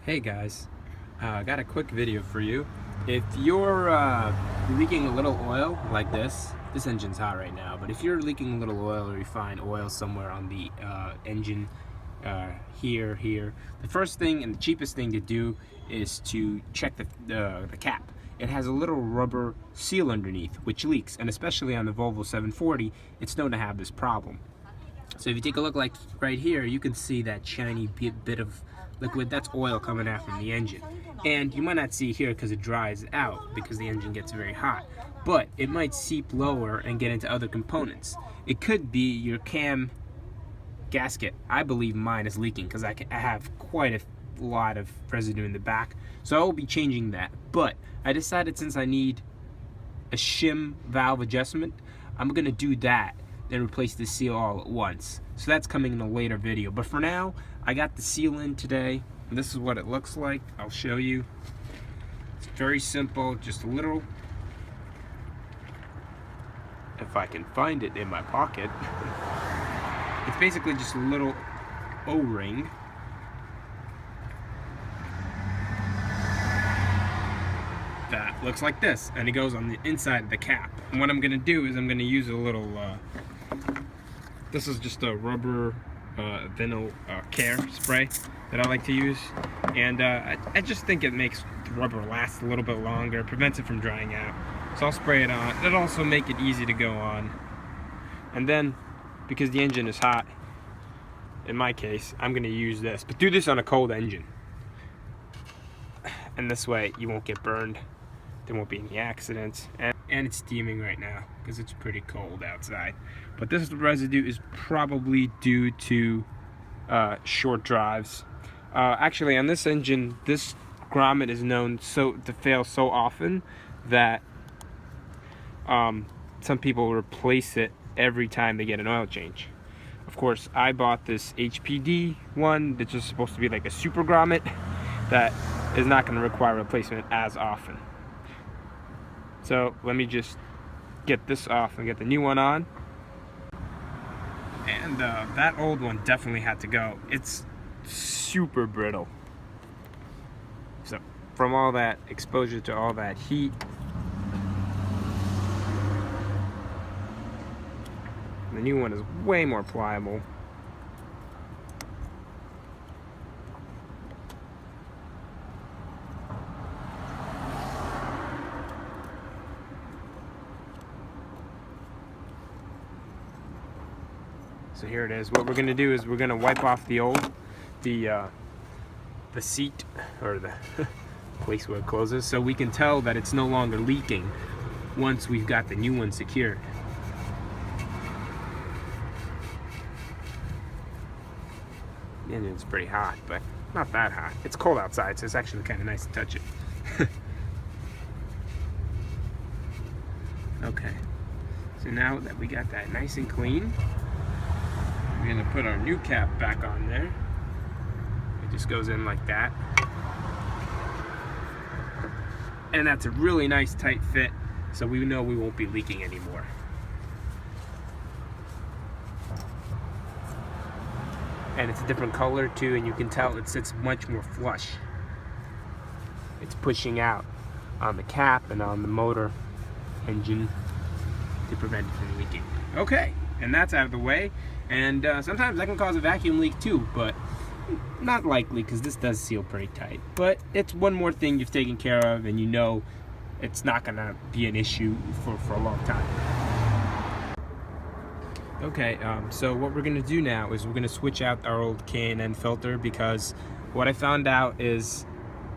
Hey guys, I got a quick video for you. If you're leaking a little oil like this engine's hot right now, but if you're leaking a little oil or you find oil somewhere on the engine here, the first thing and the cheapest thing to do is to check the cap. It has a little rubber seal underneath which leaks, and especially on the Volvo 740, it's known to have this problem. So if you take a look like right here, you can see that shiny bit of liquid. That's oil coming out from the engine. And you might not see here because it dries out because the engine gets very hot. But it might seep lower and get into other components. It could be your cam gasket. I believe mine is leaking because I have quite a lot of residue in the back. So I will be changing that. But I decided since I need a shim valve adjustment, I'm going to do that. Then replace the seal all at once. So that's coming in a later video. But for now, I got the seal in today. And this is what it looks like. I'll show you. It's very simple, just a little, if I can find it in my pocket. It's basically just a little O-ring. That looks like this, and it goes on the inside of the cap. And what I'm gonna do is I'm gonna use a little this is just a rubber vinyl care spray that I like to use, and I just think it makes the rubber last a little bit longer, prevents it from drying out. So I'll spray it on. It'll also make it easy to go on. And then, because the engine is hot, in my case, I'm gonna use this, but do this on a cold engine. And this way you won't get burned. There won't be any accidents, and it's steaming right now because it's pretty cold outside. But this residue is probably due to short drives. Actually, on this engine, this grommet is known to fail so often that some people replace it every time they get an oil change. Of course, I bought this HPD one that's just supposed to be like a super grommet that is not going to require replacement as often. So let me just get this off and get the new one on. And that old one definitely had to go. It's super brittle. So from all that exposure to all that heat, the new one is way more pliable. So here it is. What we're gonna do is we're gonna wipe off the seat, or the place where it closes, so we can tell that it's no longer leaking once we've got the new one secured. The engine's pretty hot, but not that hot. It's cold outside, so it's actually kind of nice to touch it. Okay, so now that we got that nice and clean, we're gonna put our new cap back on there. It just goes in like that. And that's a really nice tight fit, so we know we won't be leaking anymore. And it's a different color too, and you can tell it sits much more flush. It's pushing out on the cap and on the motor engine to prevent it from leaking. Okay, and that's out of the way. And sometimes that can cause a vacuum leak too, but not likely because this does seal pretty tight. But it's one more thing you've taken care of, and you know it's not gonna be an issue for a long time. Okay, so what we're gonna do now is we're gonna switch out our old K&N filter, because what I found out is,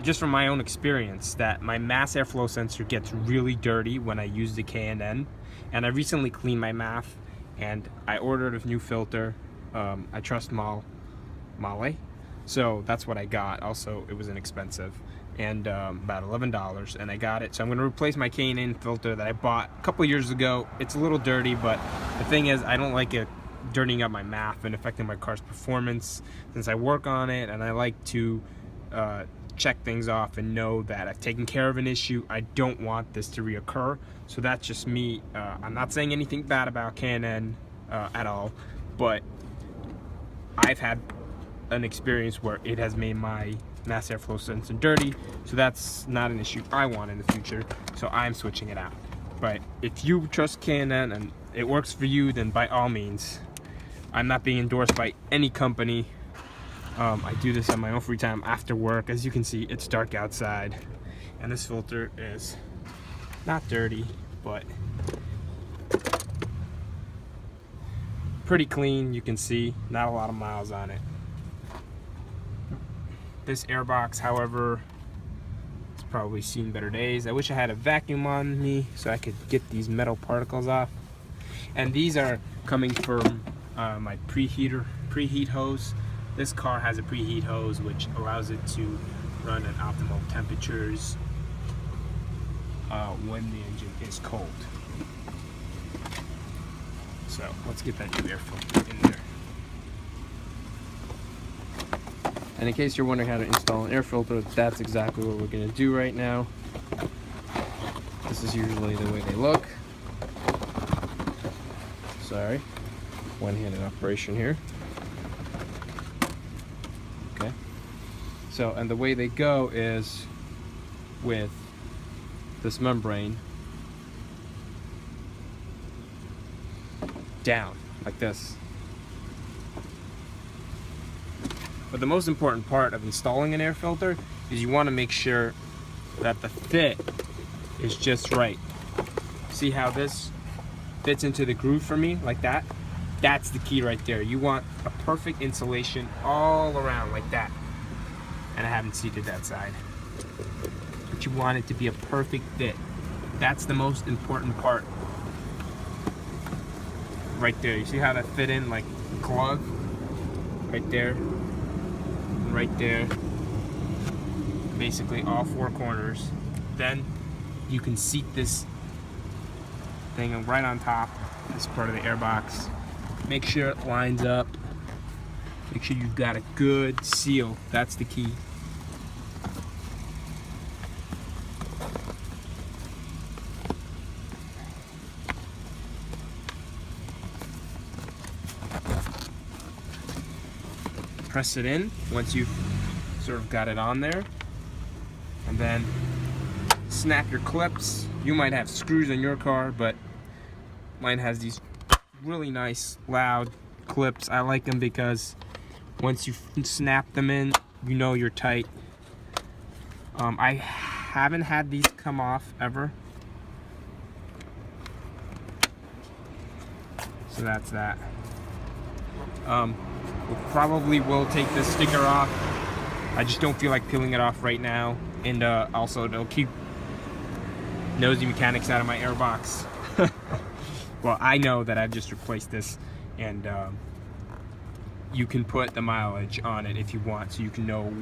just from my own experience, that my mass airflow sensor gets really dirty when I use the K&N, and I recently cleaned my MAF, and I ordered a new filter. I trust Male, so that's what I got. Also, it was inexpensive, and about $11, and I got it. So I'm going to replace my K&N filter that I bought a couple years ago. It's a little dirty, but the thing is, I don't like it dirtying up my MAF and affecting my car's performance, since I work on it, and I like to check things off and know that I've taken care of an issue. I don't want this to reoccur. So that's just me. I'm not saying anything bad about K&N at all, but I've had an experience where it has made my mass airflow sensor dirty, so that's not an issue I want in the future, so I'm switching it out. But if you trust Canon and it works for you, then by all means. I'm not being endorsed by any company. I do this on my own free time after work. As you can see, it's dark outside, and this filter is not dirty, but pretty clean. You can see not a lot of miles on it. This airbox, however, it's probably seen better days. I wish I had a vacuum on me so I could get these metal particles off. And these are coming from my preheat hose. This car has a preheat hose which allows it to run at optimal temperatures when the engine is cold. So let's get that new air filter in there. And in case you're wondering how to install an air filter, that's exactly what we're going to do right now. This is usually the way they look. Sorry, one-handed operation here. Okay. So, and the way they go is with this membrane down, like this. But the most important part of installing an air filter is you want to make sure that the fit is just right. See how this fits into the groove for me, like that? That's the key right there. You want a perfect insulation all around, like that. And I haven't seated that side. But you want it to be a perfect fit. That's the most important part. Right there, you see how that fit in like a glove? Right there. Right there, basically all four corners. Then you can seat this thing right on top as part of the airbox. Make sure it lines up. Make sure you've got a good seal. That's the key. Press it in once you've sort of got it on there, and then snap your clips. You might have screws in your car, but mine has these really nice loud clips. I like them because once you snap them in, you know you're tight. I haven't had these come off ever, so that's that. We probably will take this sticker off. I just don't feel like peeling it off right now, and also it'll keep nosy mechanics out of my airbox. Well, I know that I've just replaced this, and you can put the mileage on it if you want, so you can know,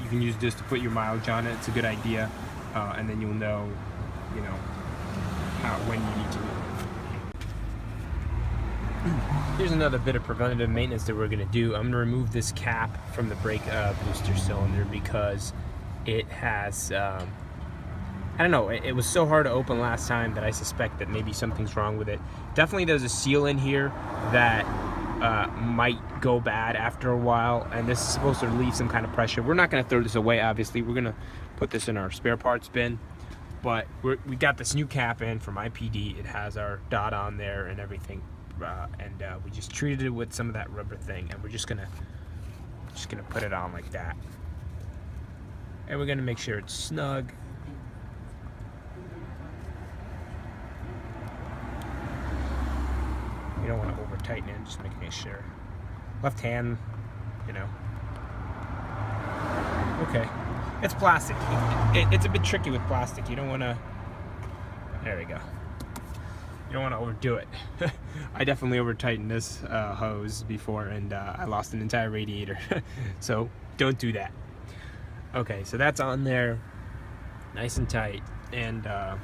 you can use this to put your mileage on it. It's a good idea, and then you'll know, you know, when you need to. Here's another bit of preventative maintenance that we're going to do. I'm going to remove this cap from the brake booster cylinder because it has, I don't know, it was so hard to open last time that I suspect that maybe something's wrong with it. Definitely there's a seal in here that might go bad after a while, and this is supposed to relieve some kind of pressure. We're not going to throw this away, obviously. We're going to put this in our spare parts bin, but we got this new cap in from IPD. It has our dot on there and everything. And we just treated it with some of that rubber thing, and we're just gonna put it on like that, and we're gonna make sure it's snug. You don't want to over tighten it, just making sure. Left hand, you know. Okay, it's plastic. It's a bit tricky with plastic. You don't want to. There we go. You don't want to overdo it. I definitely over tightened this hose before, and I lost an entire radiator. So don't do that. Okay, so that's on there, nice and tight, and I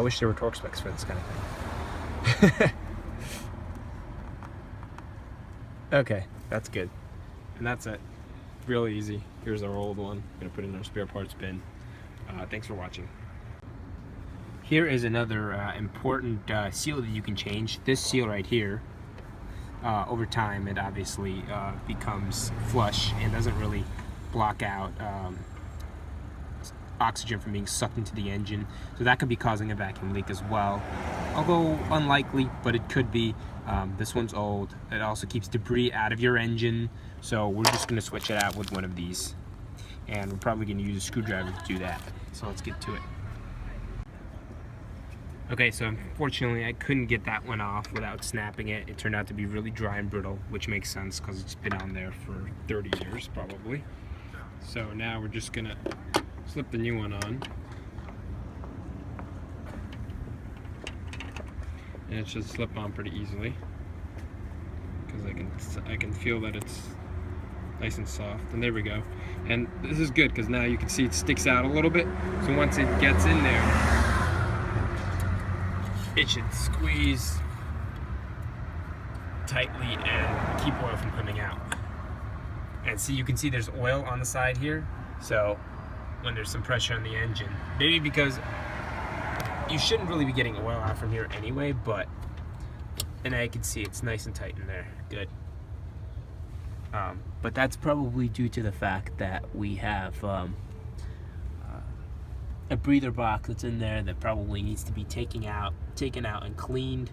wish there were torque specs for this kind of thing. Okay, that's good, and that's it. Real easy. Here's our old one. I'm gonna put it in our spare parts bin. Thanks for watching. Here is another important seal that you can change. This seal right here, over time it obviously becomes flush and doesn't really block out oxygen from being sucked into the engine, so that could be causing a vacuum leak as well, although unlikely, but it could be. This one's old. It also keeps debris out of your engine, so we're just going to switch it out with one of these, and we're probably going to use a screwdriver to do that. So let's get to it. Okay, so unfortunately I couldn't get that one off without snapping it. It turned out to be really dry and brittle, which makes sense because it's been on there for 30 years probably. So now we're just gonna slip the new one on. And it should slip on pretty easily because I can feel that it's nice and soft. And there we go. And this is good because now you can see it sticks out a little bit. So once it gets in there, it should squeeze tightly and keep oil from coming out. And see, you can see there's oil on the side here. So when there's some pressure on the engine, maybe because you shouldn't really be getting oil out from here anyway, but, and now you can see it's nice and tight in there. Good. But that's probably due to the fact that we have a breather box that's in there that probably needs to be taken out and cleaned.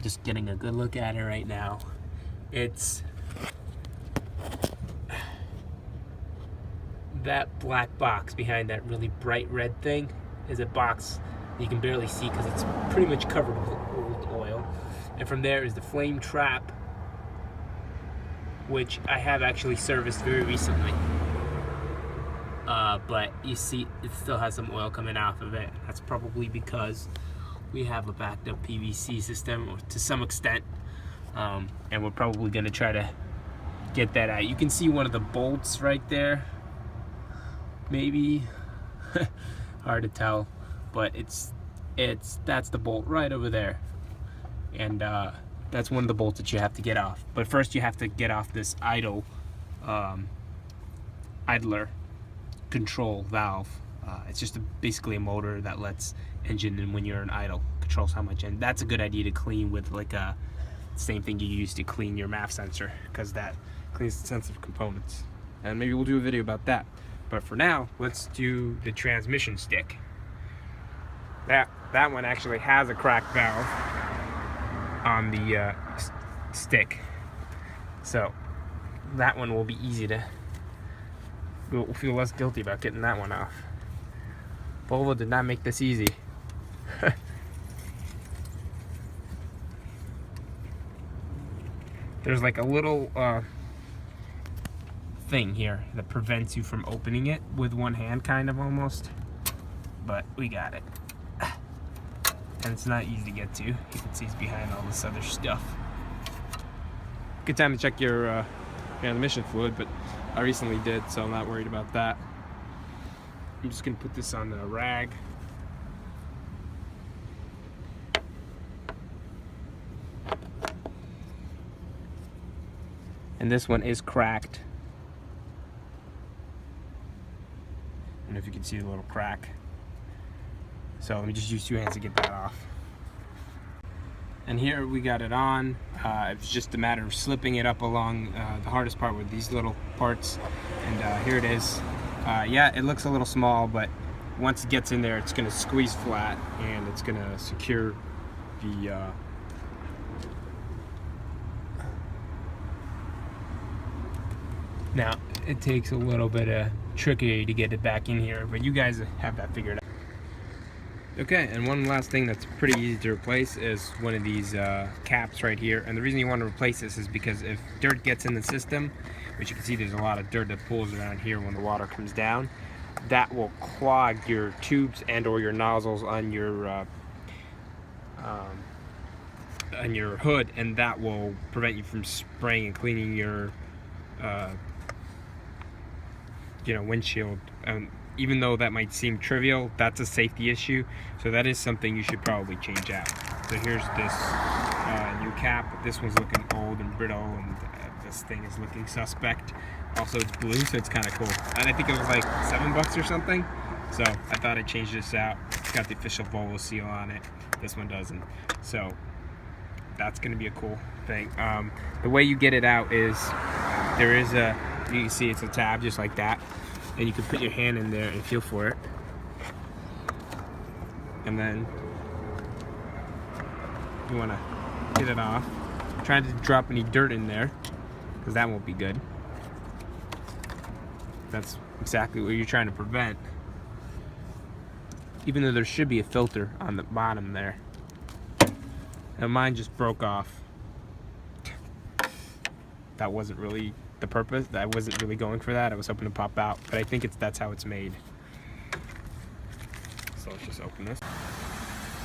Just getting a good look at it right now. It's that black box behind that really bright red thing is a box you can barely see because it's pretty much covered with old oil. And from there is the flame trap, which I have actually serviced very recently. But you see it still has some oil coming off of it. That's probably because we have a backed up PVC system to some extent, and we're probably going to try to get that out. You can see one of the bolts right there, maybe hard to tell, but that's the bolt right over there, and that's one of the bolts that you have to get off. But first you have to get off this idler control valve. It's just basically a motor that lets engine in when you're in idle, controls how much, and that's a good idea to clean with like a same thing you use to clean your MAF sensor, because that cleans the sensitive components. And maybe we'll do a video about that. But for now, let's do the transmission stick. That one actually has a cracked valve on the stick, so that one will be easy to. We'll feel less guilty about getting that one off. Volvo did not make this easy. There's like a little thing here that prevents you from opening it with one hand, kind of almost. But we got it. And it's not easy to get to. You can see it's behind all this other stuff. Good time to check your emission fluid, but I recently did, so I'm not worried about that. I'm just gonna put this on the rag. And this one is cracked. I don't know if you can see the little crack. So let me just use two hands to get that off. And here we got it on. It's just a matter of slipping it up along the hardest part with these little parts. And here it is. Yeah, it looks a little small, but once it gets in there, it's gonna squeeze flat and it's gonna secure the now it takes a little bit of trickery to get it back in here, but you guys have that figured out. Okay, and one last thing that's pretty easy to replace is one of these caps right here. And the reason you want to replace this is because if dirt gets in the system, which you can see there's a lot of dirt that pools around here when the water comes down, that will clog your tubes and or your nozzles on your hood, and that will prevent you from spraying and cleaning your windshield. Even though that might seem trivial, that's a safety issue, so that is something you should probably change out. So here's this new cap. This one's looking old and brittle, and this thing is looking suspect. Also, it's blue, so it's kind of cool. And I think it was like $7 or something. So I thought I'd change this out. It's got the official Volvo seal on it. This one doesn't. So that's going to be a cool thing. The way you get it out is there is a, you can see it's a tab just like that, and you can put your hand in there and feel for it, and then you want to get it off. Try not to drop any dirt in there, because that won't be good. That's exactly what you're trying to prevent, even though there should be a filter on the bottom there. And mine just broke off. That wasn't really the purpose. I wasn't really going for that. I was hoping to pop out, but I think that's how it's made. So let's just open this.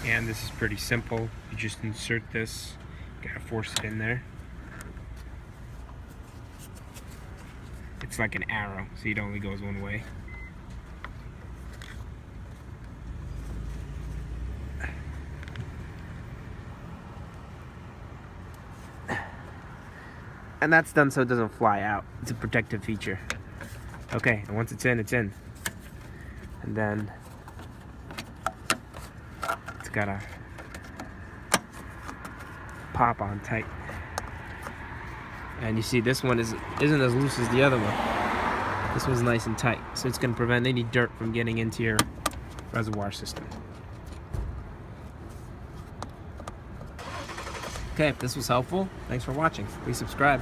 And this is pretty simple. You just insert this, gotta force it in there. It's like an arrow, so it only goes one way. And that's done so it doesn't fly out. It's a protective feature. Okay, and once it's in, it's in. And then it's gotta pop on tight. And you see this one isn't as loose as the other one. This one's nice and tight, so it's gonna prevent any dirt from getting into your reservoir system. Okay, if this was helpful, thanks for watching. Please subscribe.